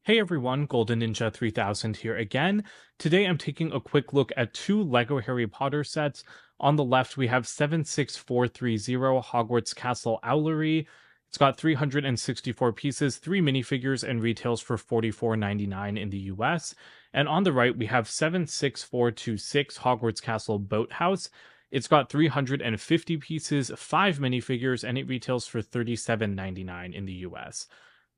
Hey everyone, Golden Ninja 3000 here again. Today I'm taking a quick look at two LEGO Harry Potter sets. On the left, we have 76430 Hogwarts Castle Owlery. It's got 364 pieces, 3 minifigures, and retails for $44.99 in the US. And on the right, we have 76426 Hogwarts Castle Boathouse. It's got 350 pieces, 5 minifigures, and it retails for $37.99 in the US.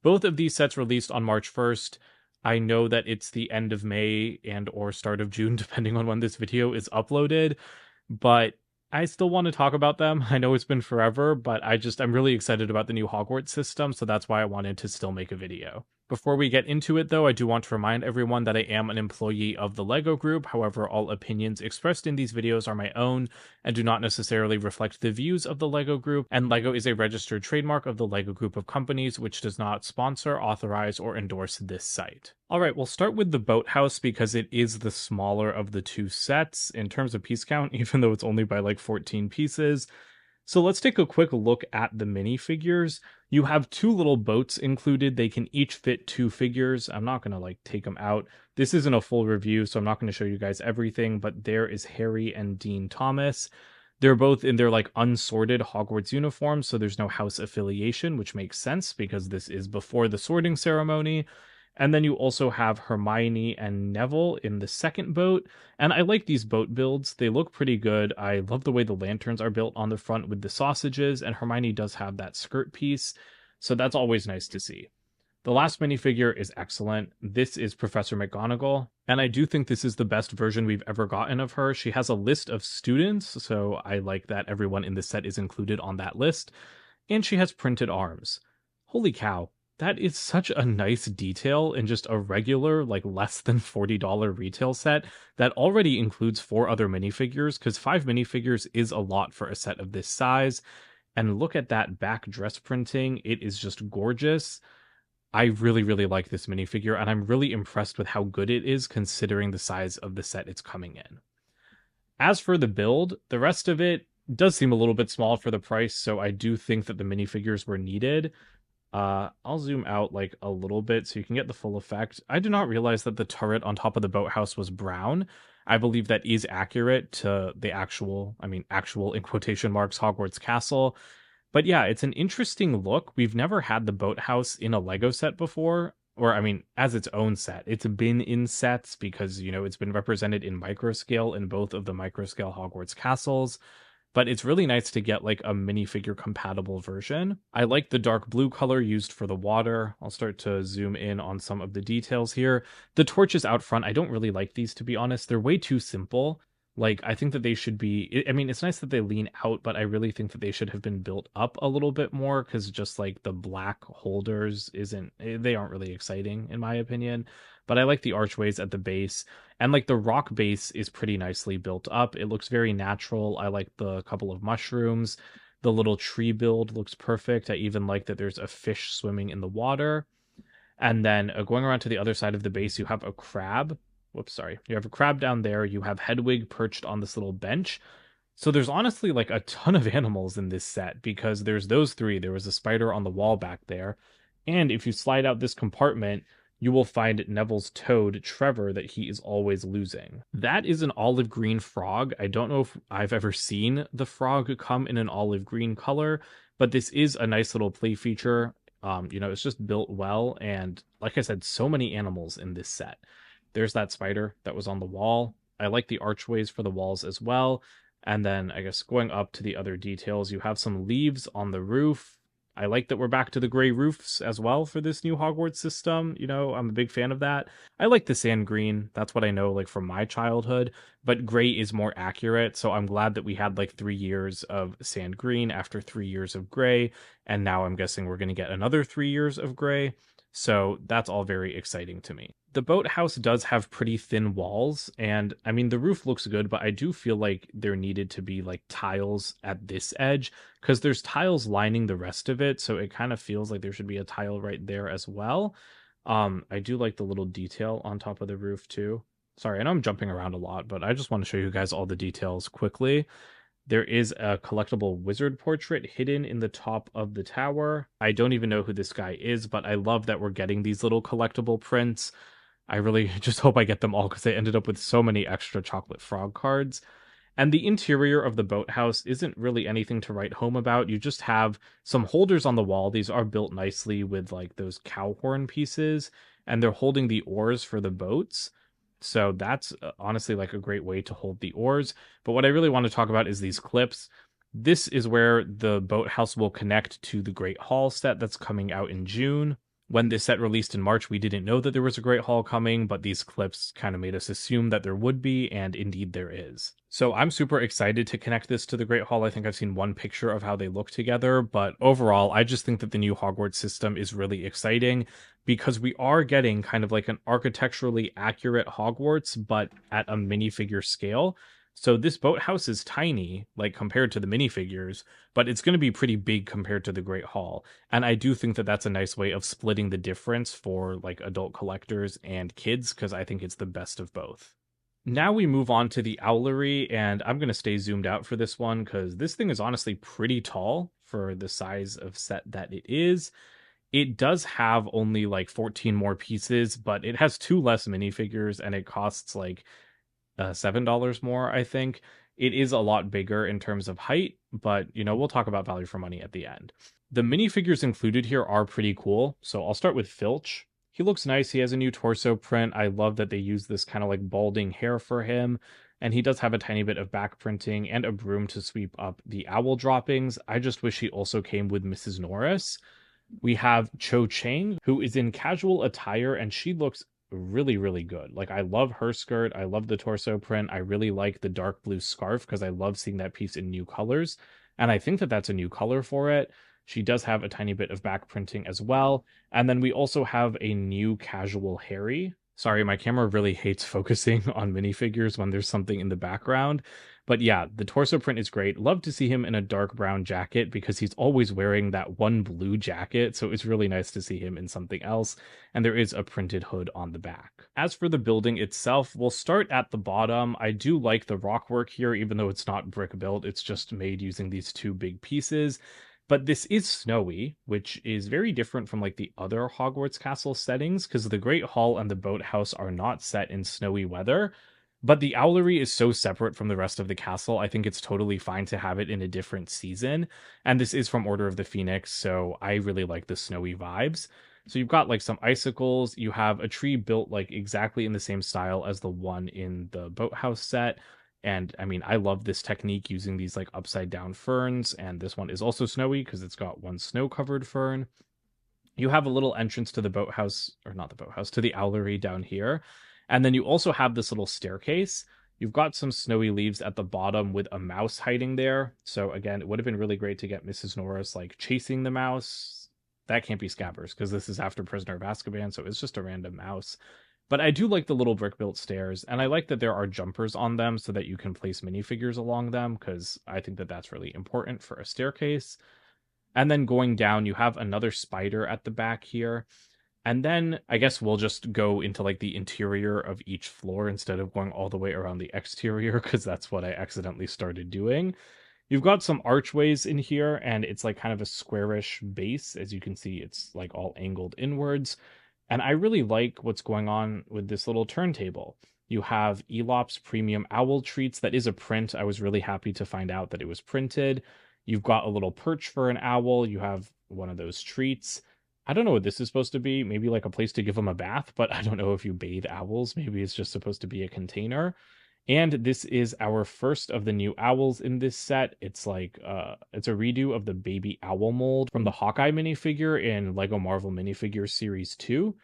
Both of these sets released on March 1st. I know that it's the end of May and or start of June, depending on when this video is uploaded, but I still want to talk about them. I know it's been forever, but I'm really excited about the new Hogwarts system, so that's why I wanted to still make a video. Before we get into it, though, I do want to remind everyone that I am an employee of the LEGO Group. However, all opinions expressed in these videos are my own and do not necessarily reflect the views of the LEGO Group, and LEGO is a registered trademark of the LEGO Group of companies, which does not sponsor, authorize, or endorse this site. Alright, we'll start with the Boathouse because it is the smaller of the two sets in terms of piece count, even though it's only by like 14 pieces. So let's take a quick look at the minifigures. You have two little boats included. They can each fit 2 figures. I'm not going to like take them out. This isn't a full review, so I'm not going to show you guys everything, but there is Harry and Dean Thomas. They're both in their like unsorted Hogwarts uniforms, so there's no house affiliation, which makes sense because this is before the sorting ceremony. And then you also have Hermione and Neville in the second boat. And I like these boat builds. They look pretty good. I love the way the lanterns are built on the front with the sausages, and Hermione does have that skirt piece. So that's always nice to see. The last minifigure is excellent. This is Professor McGonagall, and I do think this is the best version we've ever gotten of her. She has a list of students, so I like that everyone in the set is included on that list. And she has printed arms. Holy cow. That is such a nice detail in just a regular, like less than $40 retail set that already includes 4 other minifigures, because 5 minifigures is a lot for a set of this size. And look at that back dress printing. It is just gorgeous. I really, really like this minifigure, and I'm really impressed with how good it is considering the size of the set it's coming in. As for the build, the rest of it does seem a little bit small for the price, so I do think that the minifigures were needed. I'll zoom out like a little bit so you can get the full effect. I did not realize that the turret on top of the boathouse was brown. I believe that is accurate to the actual in quotation marks, Hogwarts Castle. But yeah, it's an interesting look. We've never had the boathouse in a Lego set before, or as its own set. It's been in sets because, it's been represented in microscale in both of the microscale Hogwarts castles. But it's really nice to get like a minifigure compatible version. I like the dark blue color used for the water. I'll start to zoom in on some of the details here. The torches out front, I don't really like these, to be honest. They're way too simple. Like, I think that they should be, it's nice that they lean out, but I really think that they should have been built up a little bit more, because just like the black holders they aren't really exciting in my opinion. But I like the archways at the base, and like the rock base is pretty nicely built up. It looks very natural. I like the couple of mushrooms. The little tree build looks perfect. I even like that there's a fish swimming in the water. And then going around to the other side of the base, you have a crab. Whoops, sorry. You have a crab down there. You have Hedwig perched on this little bench. So there's honestly like a ton of animals in this set, because there's those 3. There was a spider on the wall back there. And if you slide out this compartment, you will find Neville's toad, Trevor, that he is always losing. That is an olive green frog. I don't know if I've ever seen the frog come in an olive green color, but this is a nice little play feature. It's just built well, and like I said, so many animals in this set. There's that spider that was on the wall. I like the archways for the walls as well. And then I guess going up to the other details, you have some leaves on the roof. I like that we're back to the gray roofs as well for this new Hogwarts system. I'm a big fan of that. I like the sand green. That's what I know like from my childhood, but gray is more accurate. So I'm glad that we had like 3 years of sand green after 3 years of gray. And now I'm guessing we're going to get another 3 years of gray. So that's all very exciting to me. The boathouse does have pretty thin walls, and the roof looks good, but I do feel like there needed to be like tiles at this edge, because there's tiles lining the rest of it, so it kind of feels like there should be a tile right there as well. I do like the little detail on top of the roof too. Sorry, I know I'm jumping around a lot, but I just want to show you guys all the details quickly. There is a collectible wizard portrait hidden in the top of the tower. I don't even know who this guy is, but I love that we're getting these little collectible prints. I really just hope I get them all because I ended up with so many extra chocolate frog cards. And the interior of the boathouse isn't really anything to write home about. You just have some holders on the wall. These are built nicely with like those cow horn pieces, and they're holding the oars for the boats. So that's honestly like a great way to hold the oars. But what I really want to talk about is these clips. This is where the boathouse will connect to the Great Hall set that's coming out in June. When this set released in March, we didn't know that there was a Great Hall coming, but these clips kind of made us assume that there would be, and indeed there is. So I'm super excited to connect this to the Great Hall. I think I've seen one picture of how they look together, but overall, I just think that the new Hogwarts system is really exciting because we are getting kind of like an architecturally accurate Hogwarts, but at a minifigure scale. So this boathouse is tiny, like compared to the minifigures, but it's going to be pretty big compared to the Great Hall. And I do think that that's a nice way of splitting the difference for like adult collectors and kids, because I think it's the best of both. Now we move on to the Owlery, and I'm going to stay zoomed out for this one because this thing is honestly pretty tall for the size of set that it is. It does have only like 14 more pieces, but it has two less minifigures and it costs like $7 more, I think. It is a lot bigger in terms of height, but we'll talk about value for money at the end. The minifigures included here are pretty cool. So I'll start with Filch. He looks nice. He has a new torso print. I love that they use this kind of like balding hair for him. And he does have a tiny bit of back printing and a broom to sweep up the owl droppings. I just wish he also came with Mrs. Norris. We have Cho Chang, who is in casual attire, and she looks really, really good. Like, I love her skirt. I love the torso print. I really like the dark blue scarf because I love seeing that piece in new colors. And I think that that's a new color for it. She does have a tiny bit of back printing as well. And then we also have a new casual Harry. Sorry, my camera really hates focusing on minifigures when there's something in the background. But yeah, the torso print is great. Love to see him in a dark brown jacket because he's always wearing that one blue jacket. So it's really nice to see him in something else. And there is a printed hood on the back. As for the building itself, we'll start at the bottom. I do like the rock work here, even though it's not brick built. It's just made using these two big pieces. But this is snowy, which is very different from like the other Hogwarts castle settings, because the Great Hall and the Boathouse are not set in snowy weather. But the Owlery is so separate from the rest of the castle, I think it's totally fine to have it in a different season. And this is from Order of the Phoenix, so I really like the snowy vibes. So you've got like some icicles, you have a tree built like exactly in the same style as the one in the Boathouse set. And I mean, I love this technique using these like upside down ferns. And this one is also snowy because it's got one snow covered fern. You have a little entrance to the boathouse, or not the boathouse, to the Owlery down here. And then you also have this little staircase. You've got some snowy leaves at the bottom with a mouse hiding there. So again, it would have been really great to get Mrs. Norris like chasing the mouse. That can't be Scabbers because this is after Prisoner of Azkaban, so it's just a random mouse. But I do like the little brick built stairs, and I like that there are jumpers on them so that you can place minifigures along them, because I think that that's really important for a staircase. And then going down, you have another spider at the back here. And then I guess we'll just go into like the interior of each floor instead of going all the way around the exterior, because that's what I accidentally started doing. You've got some archways in here, and it's like kind of a squarish base. As you can see, it's like all angled inwards. And I really like what's going on with this little turntable. You have Elop's Premium Owl Treats. That is a print. I was really happy to find out that it was printed. You've got a little perch for an owl. You have one of those treats. I don't know what this is supposed to be. Maybe like a place to give them a bath, but I don't know if you bathe owls. Maybe it's just supposed to be a container. And this is our first of the new owls in this set. It's like it's a redo of the baby owl mold from the Hawkeye minifigure in Lego Marvel Minifigures Series 2.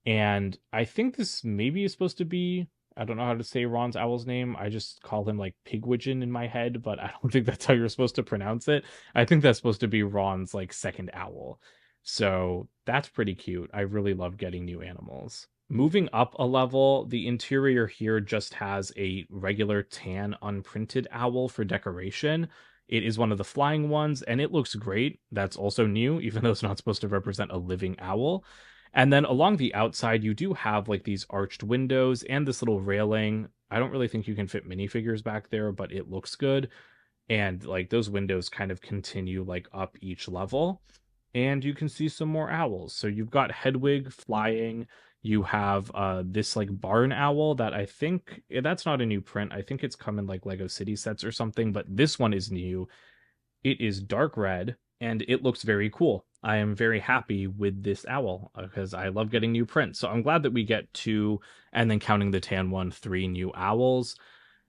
And I think this maybe is supposed to be, I don't know how to say Ron's owl's name. I just call him like Pigwidgeon in my head, but I don't think that's how you're supposed to pronounce it. I think that's supposed to be Ron's like second owl. So that's pretty cute. I really love getting new animals. Moving up a level, the interior here just has a regular tan unprinted owl for decoration. It is one of the flying ones, and it looks great. That's also new, even though it's not supposed to represent a living owl. And then along the outside, you do have like these arched windows and this little railing. I don't really think you can fit minifigures back there, but it looks good. and like those windows kind of continue like up each level, and you can see some more owls. So you've got Hedwig flying. You have this like barn owl that I think that's not a new print. I think it's come in like Lego City sets or something, but this one is new. It is dark red and it looks very cool. I am very happy with this owl because I love getting new prints. So I'm glad that we get two, and then counting the tan one, three new owls.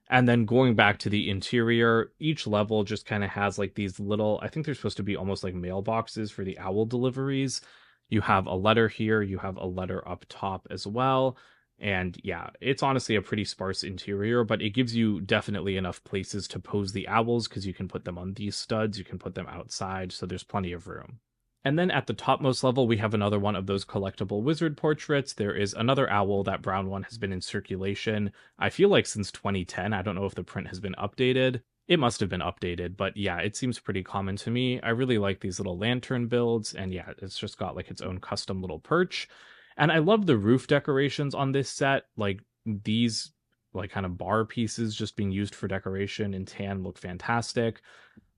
And then going back to the interior, each level just kind of has like these little, I think they're supposed to be almost like mailboxes for the owl deliveries. You have a letter here, you have a letter up top as well. And yeah, it's honestly a pretty sparse interior, but it gives you definitely enough places to pose the owls because you can put them on these studs, you can put them outside, so there's plenty of room. And then at the topmost level, we have another one of those collectible wizard portraits. There is another owl. That brown one has been in circulation, I feel like, since 2010. I don't know if the print has been updated. It must have been updated, but yeah, it seems pretty common to me. I really like these little lantern builds, and yeah, it's just got like its own custom little perch. And I love the roof decorations on this set. Like these like kind of bar pieces just being used for decoration in tan look fantastic.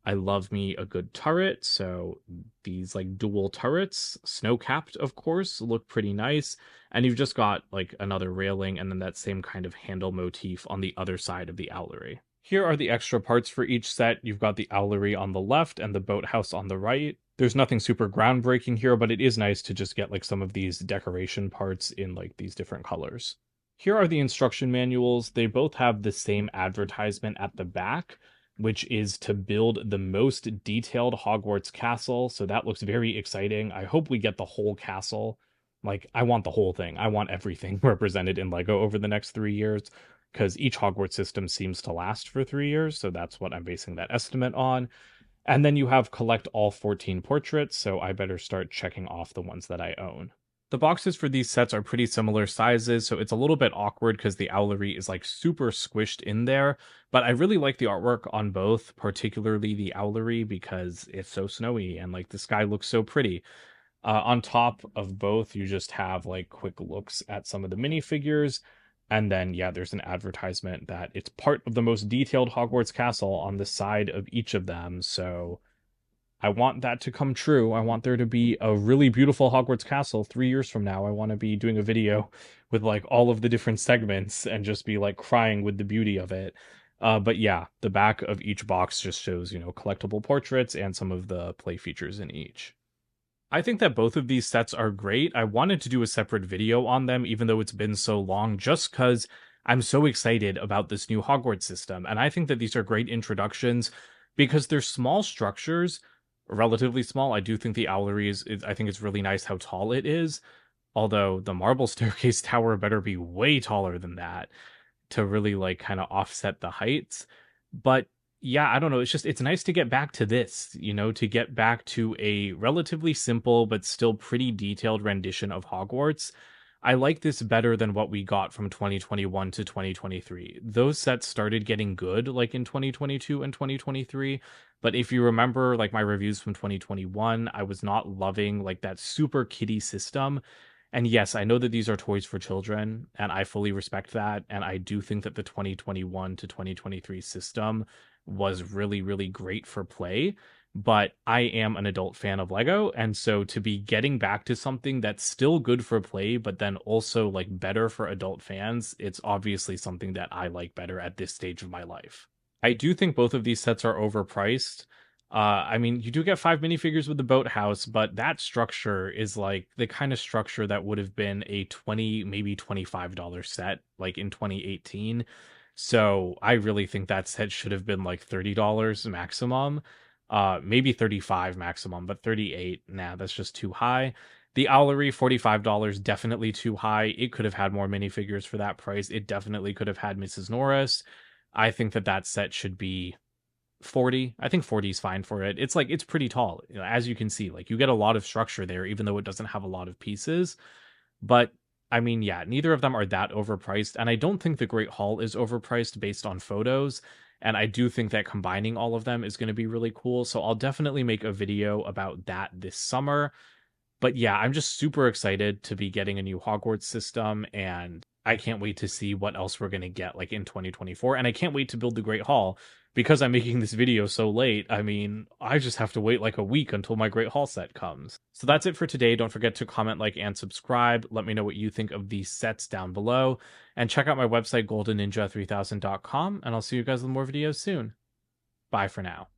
I love me a good turret, so these like dual turrets, snow capped, of course, look pretty nice. And you've just got like another railing and then that same kind of handle motif on the other side of the owlery. Here are the extra parts for each set. You've got the owlery on the left and the boathouse on the right. There's nothing super groundbreaking here, but it is nice to just get like some of these decoration parts in like these different colors. Here are the instruction manuals. They both have the same advertisement at the back, which is to build the most detailed Hogwarts castle. So that looks very exciting. I hope we get the whole castle. Like, I want the whole thing. I want everything represented in Lego over the next 3 years, because each Hogwarts system seems to last for 3 years. So that's what I'm basing that estimate on. And then you have collect all 14 portraits. So I better start checking off the ones that I own. The boxes for these sets are pretty similar sizes, so it's a little bit awkward because the owlery is like super squished in there. But I really like the artwork on both, particularly the owlery, because it's so snowy and like the sky looks so pretty. On top of both, you just have like quick looks at some of the minifigures. And then, yeah, there's an advertisement that it's part of the most detailed Hogwarts castle on the side of each of them. So I want that to come true. I want there to be a really beautiful Hogwarts castle 3 years from now. I want to be doing a video with like all of the different segments and just be like crying with the beauty of it. But yeah, the back of each box just shows, collectible portraits and some of the play features in each. I think that both of these sets are great. I wanted to do a separate video on them, even though it's been so long, just because I'm so excited about this new Hogwarts system. And I think that these are great introductions because they're small structures, relatively small. I do think the owlery I think it's really nice how tall it is. Although the marble staircase tower better be way taller than that to really like kind of offset the heights. But yeah, I don't know. It's nice to get back to this, to get back to a relatively simple but still pretty detailed rendition of Hogwarts. I like this better than what we got from 2021 to 2023. Those sets started getting good like in 2022 and 2023, but if you remember like my reviews from 2021, I was not loving like that super kiddie system. And yes, I know that these are toys for children, and I fully respect that, and I do think that the 2021 to 2023 system was really, really great for play, but I am an adult fan of Lego, and so to be getting back to something that's still good for play, but then also like better for adult fans, it's obviously something that I like better at this stage of my life. I do think both of these sets are overpriced. I mean, you do get 5 minifigures with the boathouse, but that structure is like the kind of structure that would have been a 20, maybe $25 set, like in 2018. So I really think that set should have been like $30 maximum. Maybe 35 maximum, but 38, nah, that's just too high. The Owlery, $45, definitely too high. It could have had more minifigures for that price. It definitely could have had Mrs. Norris. I think that set should be 40. I think 40 is fine for it. It's like it's pretty tall. As you can see, like you get a lot of structure there, even though it doesn't have a lot of pieces. But I mean, yeah, neither of them are that overpriced. And I don't think the Great Hall is overpriced based on photos. And I do think that combining all of them is going to be really cool. So I'll definitely make a video about that this summer. But yeah, I'm just super excited to be getting a new Hogwarts system. And I can't wait to see what else we're going to get like in 2024. And I can't wait to build the Great Hall because I'm making this video so late. I mean, I just have to wait like a week until my Great Hall set comes. So that's it for today. Don't forget to comment, like, and subscribe. Let me know what you think of these sets down below. And check out my website, goldenninja3000.com. And I'll see you guys with more videos soon. Bye for now.